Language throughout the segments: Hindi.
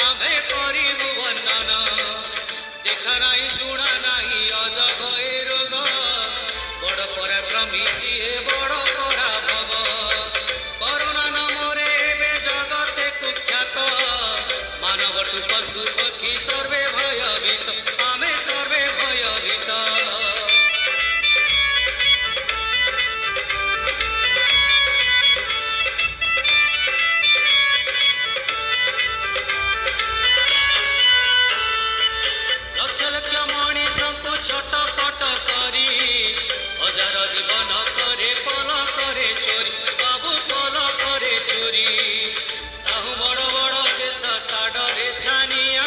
आमे करिबु वर्णन देखा नहीं शुणा नहीं अजब ए रोग बड़ पराक्रमी सीए बड़ पराभव करुणा नामरे एबे जगते कुख्यात मानवटु पशु पक्षी सर्वे भयभीत आमे सर्वे भयभीत छटपट करी हजार जीवन करे पल करे चोरी बाबू पल करे चोरी आहु बड़ बड़ देश ताड़े छानिया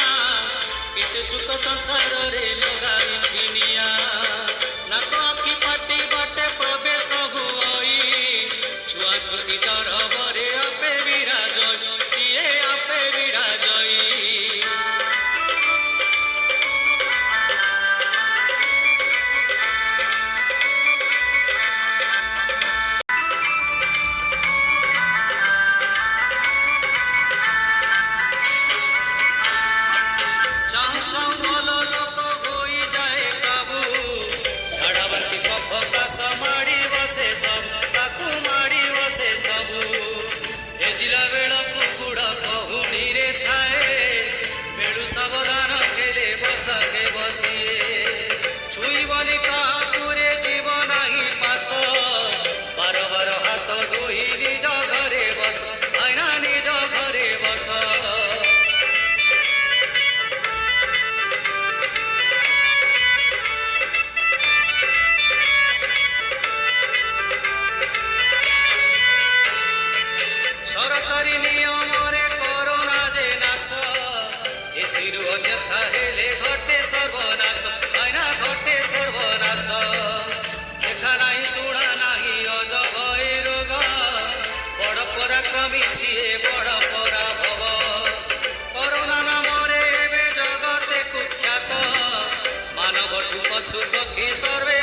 केते सुख संसार रे लगाई छिनिया नाक आखि पाटी बाटे प्रवेश हुई छुआ छुती दरबरे आपे विराज सीए आपे विराजई जिला बेला कुकुड़ा कहुनी रे थाए बेड़ू सावधान खेले बसके बसिए छुई बनी काकुरे जीव नहीं पास बार बार हाथ धोई निज घरे बस आईना निज घरे बस सरकारी नियम रे कोरोना जे नाश एथिरु अन्यथा हेले घटे सर्वनाश आईना घटे सर्वनाश देखा नहीं शुणा नहीं अजब ए रोग बड़ पराक्रमी सीए बड़ पराभव कोरोना नाम रे एबे जगते कुख्यात मानवटु पशु पक्षी सर्वे